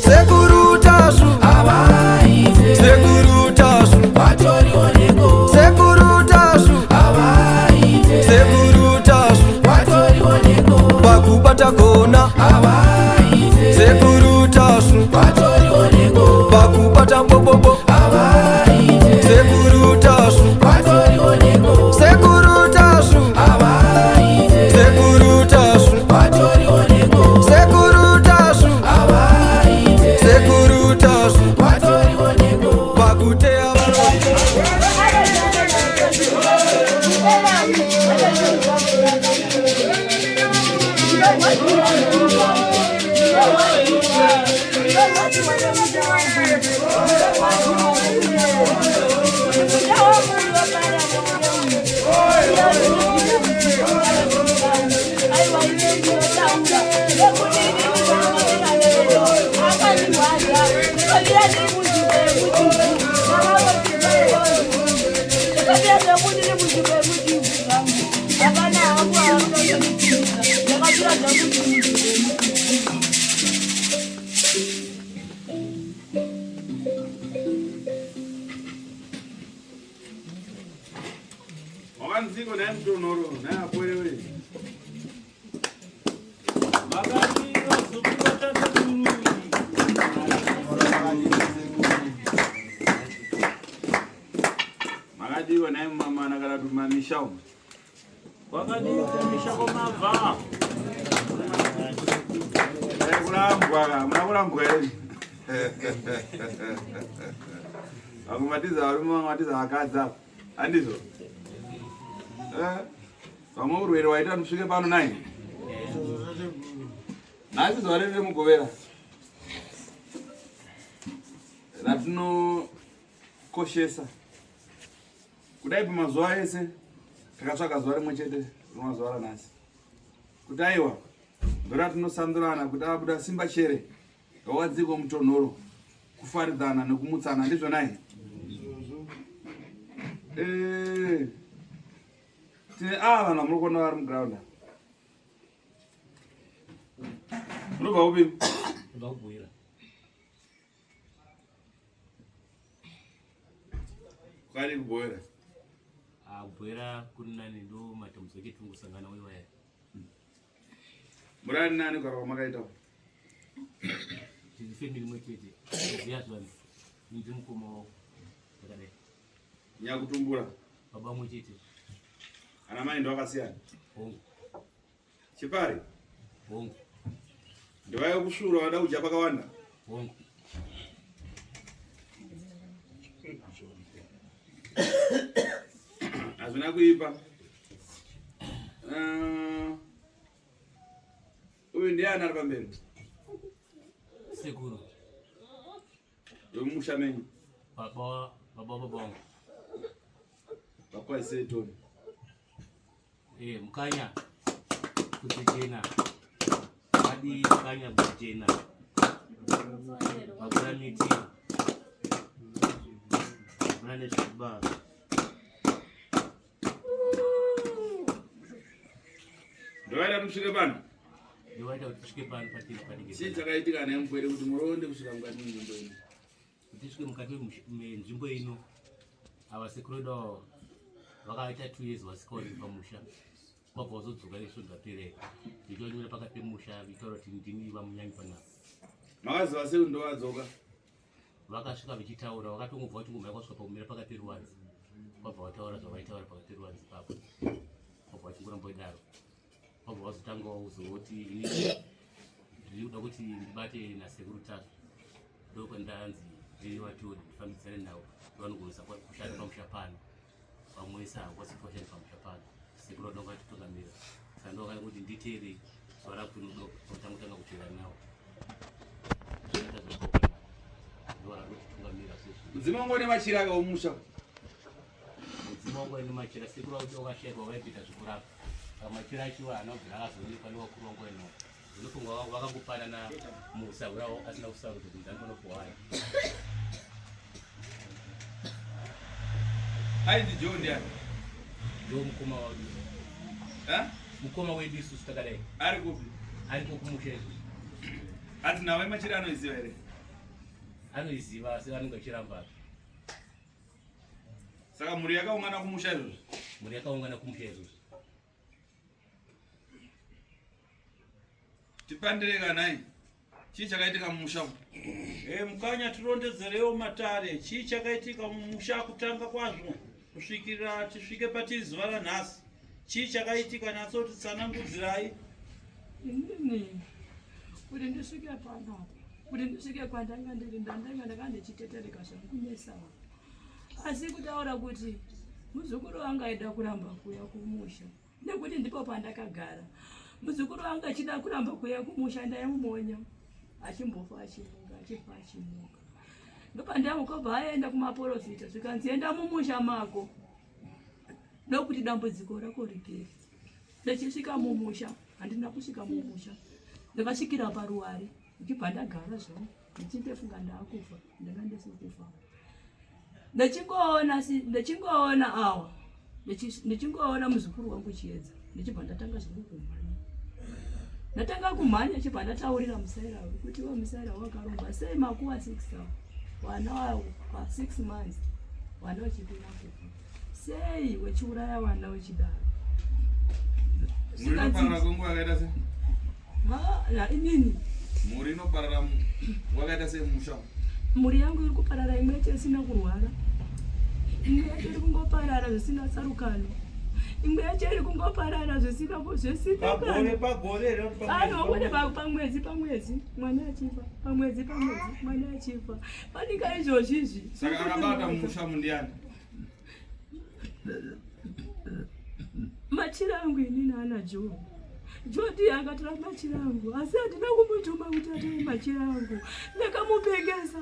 sekuru tasu avaite sekuru tasu vatorioneko sekuru tasu avaite sekuru tasu vatorioneko pakubata kona avaite sekuru tasu vatorioneko pakubata bobobo avaite sekuru tasu vatorioneko sekuru tasu avaite sekuru tasu vatorioneko sekuru tasu avaite sekuru tasu vatorioneko pakuteya varoi Wakanziko na mtu noro na akwele wewe. Magadiwa na mama na kala tumamishao. Wakadiwa tumamishao mava. Mnakula mbwele. Akumatiza waluma matiza akaza. Andizo. Vamwe urwere waita kusvike pano nai. Nasi zuva redu remugovera ratinokoshesa kudai pamazuva ese takatsvaka zuva rimwe chete rinomazuva ranhasi kuti aiwa ndoratinosanzurana kuti abuda simba chere wawadziko mutonhoro kufaridzana nekumutsana ndizvo nai. Tine vanhu vamuri kuona vari mugraunda unobva upi? Ndakubhuira. Kwari kubhuira? Kubhuira kuri nani ndo matambudziko etungusangana weiwaya. Murani nani kugara kwamakaitawo? Tiri family imwe chete. Ziya zvani. Ndiri mukoma wawo. Takadai. Nyakutumbura? Baba mwe chete. Ana mai ndo vakasiyana? Hongu. Chipari? Hongu. Ndovaya kusvura vada kudya pakawanda? Hongu. Hazvina kuipa. Uyu ndiye ani ari pamberi? Sekuru. Yomumusha menyu? Baba vangu. Vakwaisei Toni? Mukanya kuchechena. Adi mukanya kuchechena. Makura miti. Mune zviba. Ndovaita kusvike pano? Ndovaita kuti tisvike pano patiri panenge. Chii chakaitika nemupwere kuti muronde kusvika mukati menzvimbo ino? Kuti tisvike mukati menzvimbo ino avasekuru vedu vakaita 2 years vasikaoni pamusha. Vabva vazodzoka nesvo zvapera. Ndichonyora pakati pemusha vitaura kuti ndini vamunyanyi panapa. Makaziva sei ndo vadzoka? Vakasvika vichitaura vakatongobva kuti ngoma yakasvika pakumira pakati peruwanzi. Vabva vataura zvavaitaura pakati peruwanzi ipapo. Vabva vachingorambodaro. Vabva vazotangawo kuzoti ini ndiri kuda kuti ndibate nasekuru Tatu. Ndokwendanzi ndiri vatodi ndifambidzane navo vanogonisa kushanda pamusha pano. Vamwesa hakwasipo kushanda pamusha pano. Sekuru vanonga vatitungamira. Saka ndokanga kuti nditeere zuva rakuti ndotanga kuteera navo. Mudzima wangu ne machira akaomusha. Mudzima wangu ne machira sekuru kuti wakashayirwa vaipita zvikurapa. Machira achiwa anobvira akazoonekwa nevakuru vangu eno. Ndinofunga vakangopana musaura asina kusaura kuti ndanokuwaya. Aidi John ndiani? Ndo mukoma wadu. Mukoma wedu isusu takadai. Ari kupi? Ari kumusha. Ati nawe machira anoiziva here? anoiziva asi vanenge vachiramba. Saka muri yakaungana kumusha izvozvo. Muri yakaungana kumusha izvozvo. Tipandireka nai. Chii chakaitika mumusha umu? Mukanya tirondedzerewo matare. Chii chakaitika mumusha kutanga kwazvo kusvikira tisvike patiri zuva ranhasi. Chii chakaitika natsoti tsanangudzirai. Inini kuti ndisvike panapa, kuti ndisvike kwandanga ndiri ndanga ndichitetereka zvakunetsawo. Asi kutaura kuti muzukuru wangu aida kuramba kuuya kumusha nekuti ndipo pandakagara. Muzukuru wangu achida kuramba kuuya kumusha ndaimumonya achimbofa achimuka. Ndopandamukobva aenda kumaporofita zvikanzi enda mumusha mako nokuti dambudziko rako riperi. Ndichisvika mumusha handina kusvika mumusha, ndakasvikira paruware ndibva ndagara zvawo ndichindefunga ndaakufa ndanga ndisikufa. Ndichingoona awa ndichingoona muzukuru wangu chiedza ndichibva ndatanga zvangu kumhanya. Ndatanga kumhanya chibva ndataurira musaira kuti we musaira wakarongwa sei makuwa 6 awa wana wawo pa 6 months wana wachipera kufa sei wechiuraya wana wechidaro. Muri noparara kwenguva yakaita sei? Inini Muri noparara wakaita sei mumusha? Muri yangu iri kuparara imwe chete isina kurwara. Imwe yacho iri kungoparara zvisina tsarukano. Imwe yacho iri kungoparara zvisina Pagore kune pamwedzi mwana achifa, pamwedzi mwana achifa. Panika izvozvizvi. Saka akabata mumusha mundiani? Machirangu inini ana Joe. Joe ndiye akatora machirangu asi handina kumutuma kuti atore machirangu. Ndakamupengesa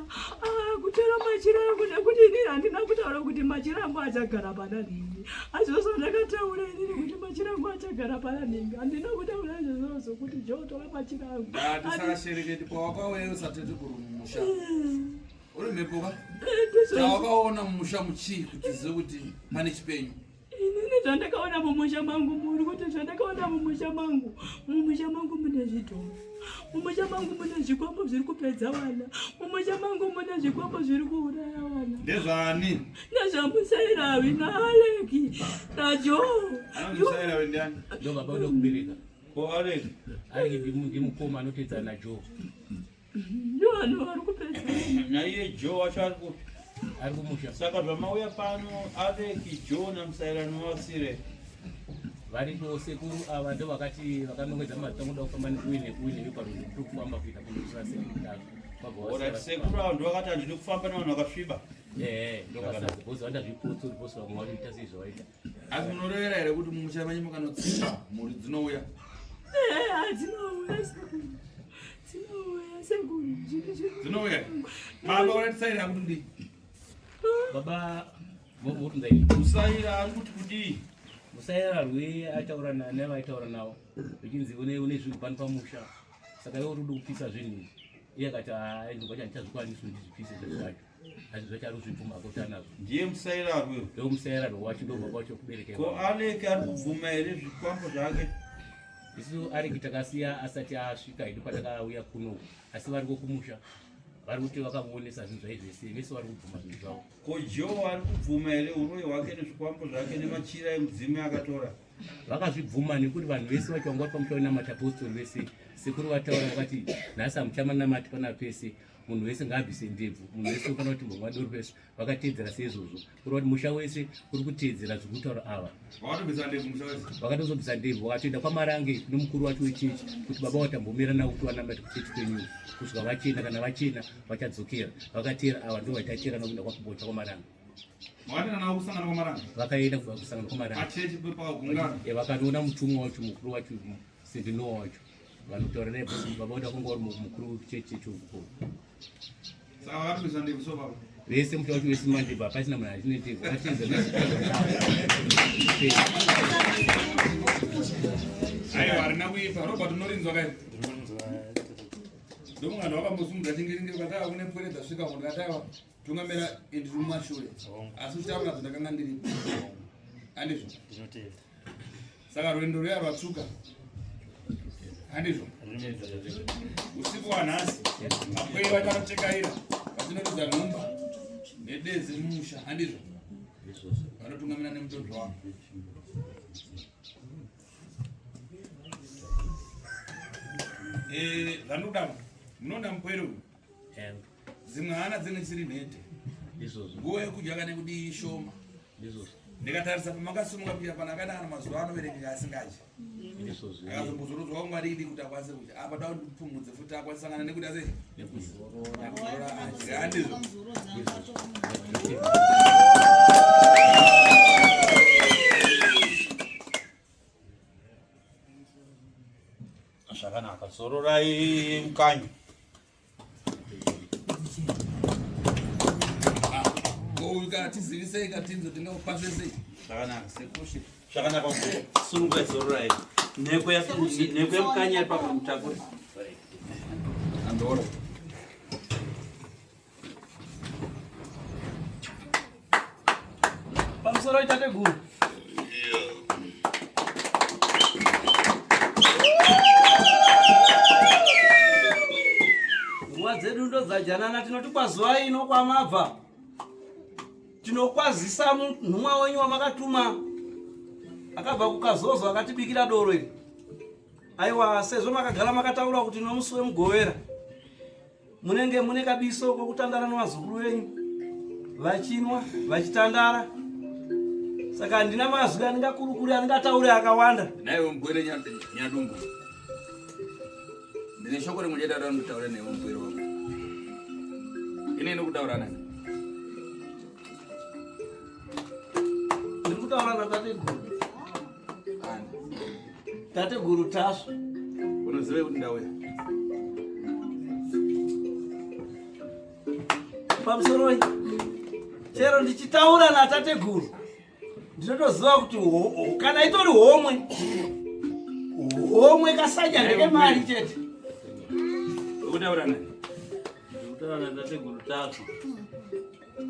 kutora machirangu nekuti inini handina kutaura kuti machirangu achagara pana nini. Azvozvo ndakataura inini kuti machirangu achagara pana nini. Handina kutaura izvozvo kuti Joe tora machirangu. Tisakashereketi pawakauya usatete kuri mumusha. Uri mhepoka? Chawakaona mumusha muchii kuti zive kuti pane chipenyu? Inini zvandakaona mumusha mangu muri kuti zvandakaona mumusha mangu mune zvidhoro. Mumusha mangu mune zvikwambo zviri kupedza vana. Mumusha mangu mune zvikwambo zviri kuuraya vana. Ndezvani? Nezvamusairawi naAleki naJoe. Musairawi ndiani? Ndo baba uda kubereka. Ko Aleki? Aleki ndimukoma anotedzana naJoe. Ndiwo vanhu vari kupedza. Naiye Joe wacho Ari kumusha. Saka zvamauya pano Aleki, Joe namusairano wasire. Vari sekuru ava ndo vakanongedza matango da kufamba uine veparundu kuri kufamba kuita kundosira sekuru. Sekuru avo ndo vakati handidi kufamba nevanhu vakasviba. Ndokasazibhozi vanda zviputso riposo vamwe vaita sei zvavaita. Asi munorevera here kuti mumusha manyu mukanotsinga mhuri dzinouya? Dzinouya sekuru. Dzinouya? Baba uratisaira kuti ndii? Baba votunzai Musaira ari kuti kudii? Musaira rwe ataura nevaitaura navo vechinzi une zvinhu pano pamusha saka iwo rudi kupisa zvinhu iye akati aizonga chandichazvikwanisi ndizvipise zvinhu zvacho asi zvacho ari kuzvibvuma akota nazvo. Ndiye musaira rwewo? Ndo musaira rwacho ndo baba wacho kubereka. Ko Aleki ari kubvuma here zvikwambo zvake? isu Aleki takasiya asati asvika hedu patakauya kuno asi variko kumusha vari kuti vakamuonesa zvinhu zvaizvese vese vari kubvuma zvinhu zvavo. Ko Joe ari kubvuma here uroyi hwake nezvikwambo zvake nemachira emudzimu akatora? Vakazvibvuma nekuti vanhu vese vacho vanga vari pamusha vanamata apostori vese sekuru vataura vakati nhasi hamuchamanamati pana pese munhu wese ngaabvise ndebvu munhu wese ufanira kuti mbomwa doro pese vakateedzera seizvozvo kureva kuti musha wese uri kuteedzera zviri kutaura ava. Vakatobvisa ndebvu musha wese? Vakatozobvisa ndebvu vakatoenda kwamarange nomukuru wacho wechechi kuti baba watambomira navo kuti vanamati kuchechi kwenyuyo kusvika vachena kana vachena vachadzokera vakatera ava ndo vaitachera nokuenda kwakubocha kwamarange. Makaenda navo kusangana kwamaranga? Vakaenda kubva kusangana kwamaranga. Achechi pakagungana? Vakatoona mutumwa wacho mukuru wacho Sevinoa wacho vanotaura naye baba voda kunga vari mukuru wechechi chechikuru. Saka vakatobvisa ndebvu so baba? Vese musha wacho vese mandebvu hapasina munhu achine ndebvu vakatedza. Aiwa harina kuipa. Robert unorinzwa kai? Ndomungano wakambosumudza chingiringiri kwatava kune pwere dzasvika munhu kataiwa tungamira indi mumashure asi uchitaura nadzo ndakanga ndiripo handizvo? Saka rwendo ruya rwatsvuka handizvo? Usiku wanhasi mapwei vachanochekaira Zinoridza nhumbi nedezi mumusha handizvo vanotungamira nemutoto wavo. Zvanodaro munoda mupwero dzimwe hana dzinge chiri nhete nguva yekudya kana kudi shoma. Ndikatarisa pamakasimuka pira pana akadana mazuva anoverengeka asingadyi akazombozotodzwa Mwari idi kuti akwanise kudya apa da ndipfumudze futi akwanisangana nekuda sei nekuzora adya handizvo. Zvakanaka, zororai mukanyi. Tizivisei katinzo tingakupase sei. Zvakanaka, sekushi. Zvakanaka sungurai zororai. Neko mukanyi ari pamutakura. Andora. Pamusoro itate guru. Nguva dzedu ndo dzajanana tinoti kwazuva ino kwamabva. Tinokwazisa nhumwa wenyu wamakatuma. Akabva kuKazozo akatibikira doro iri. Aiwa sezvo makagara makataura kuti nomusi wemugovera munenge mune kabiso kokutandara nevazukuru venyu vachinwa vachitandara. Saka handina mazwi andingakurukuri andingataure akawanda. Naiwe mugwere nyadumbu. Ndine shoko rimwe chete ndinotaura newe mugwere wako. Ine ndokutaura nani? Ndiri kutaura natate guru. Tate guru Tasu. Unozive kuti ndauya? Pamusoro chero ndichitaura natate guru ndinotoziva kuti kana itori homwe kasanya ndeke mari chete. Ukutaura nani? Ndikutaura natate guru Tasu.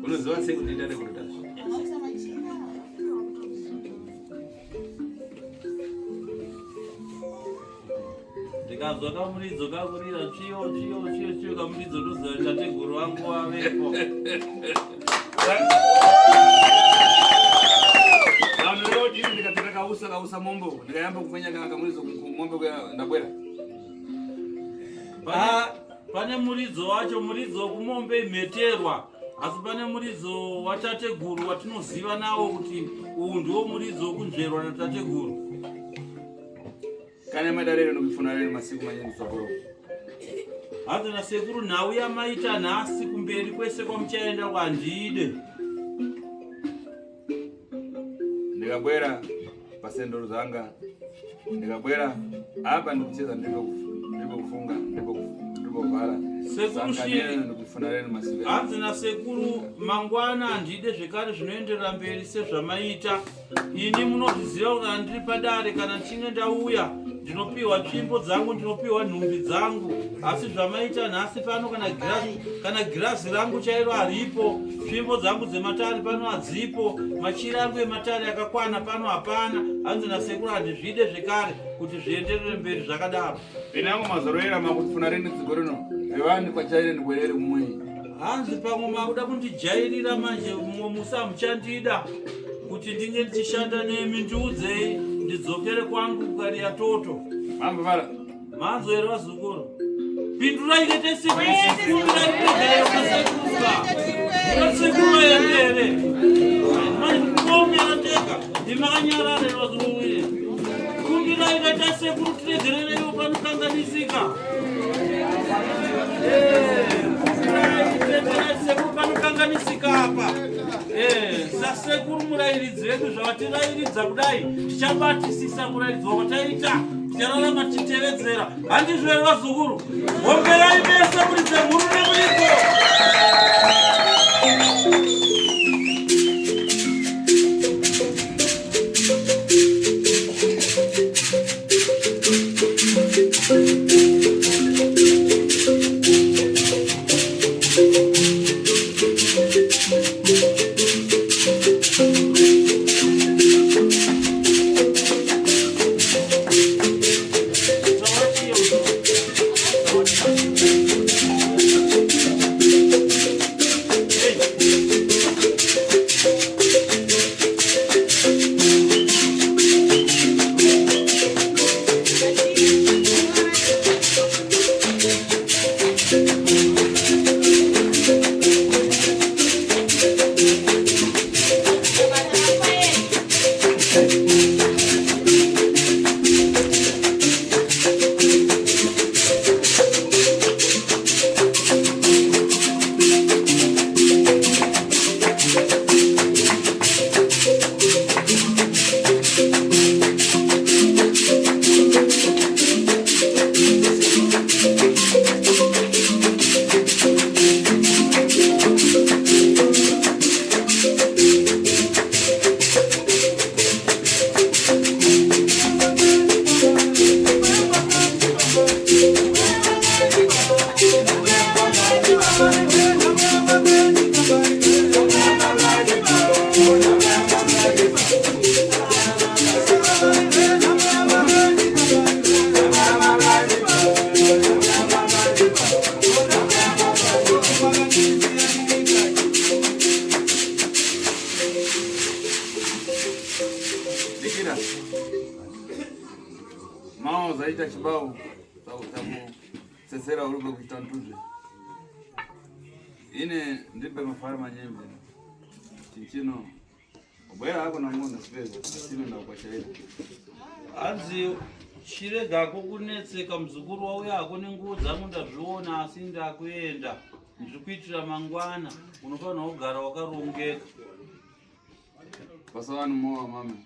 Unoziva sei kuti tate guru Tasu? Ndikazwa kamuridzo kakurira chiyo kamuridzo ndoziva tate guru wangu wavepo. Vanhu veodini ndikati kausa mombo ndikayamba kumenya kana kamuridzo kumombe ndabwera. Pane muridzo wacho, muridzo wokumombe imheterwa, asi pane muridzo watate guru watinoziva nawo kuti uyu ndiwo muridzo wokunzverwa natate guru. Kana madarero nokufuna rero masiku manyeni tsogoro. Hanzi nasekuru nhau yamaita nhasi kumberi kwese kwamuchaenda kwandide. Ndikabwera pasendoro zanga ndikabwera apa ndikucheza ndikufunga ndikuvhara ndikufuna rero masiku. Hanzi nasekuru mangwana handide zvekare zvinoenderera mberi sezvamaita. Ini munozviziva kuti handiri padare kana ndichinge ndauya ndinopiwa tsvimbo dzangu, ndinopiwa nhumbi dzangu, asi zvamaita nhasi pano kana girazi rangu chairo haripo, tsvimbo dzangu dzematare pano hadzipo, machira angu ematare akakwana pano hapana. Hanzi nasekuru handizvide zvekare kuti zvienderere mberi zvakadaro. Pene yangu mazoroera makufuna reni dzigoro rino vevani kwachaire ndikwerere kumwe. Hanzi pamwe makuda kundijairira manje mumwe musi hamuchandida kuti ndinge ndichishanda nemi ndiudzei ndidzokere kwangu kukariya toto. Mambo mara. Manzo ere vazukuru. Pindurai ngete siku pindurai kugara kasekuka. Kasekuru endere. Manje kukomya nateka. Ndimakanyarare vazukuru. Pindurai ngete sekuru tiregerere yo panokanganisika. Sekuru panokanganisika apa. Sasekuru murairidzi wedu zvavatirayiridza kudai tichabatisisa murairidzi wakataita tichararama tichitevedzera. Handizvo ere vazukuru? Homberai mese muridze mhuru nemuridzo. kuita chibao takutsetsera uri kwekuita ntuzve ine ndipe mafari manyembe chinchino ubwera hako namona sipeza sinoenda kukwashaira hanzi chiregako kunetseka muzukuru wauyo hako nenguo dzangu ndazviona asi ndakuenda ndikuitira mangwana unofanira kugara wakarongeka basa vanhu mowa mama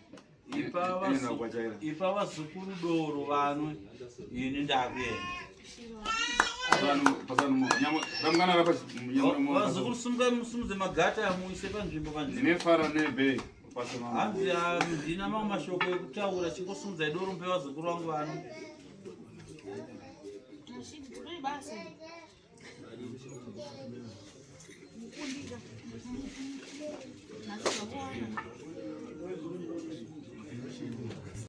ipa vazukuru doro vanwe ini ndakuenda vazukuru simudze magata muise panzvimbo panzvimbo nebhei hanzi handina mamwe mashoko ekutaura chingosumudzai doro mpe vazukuru vangu vano Basi.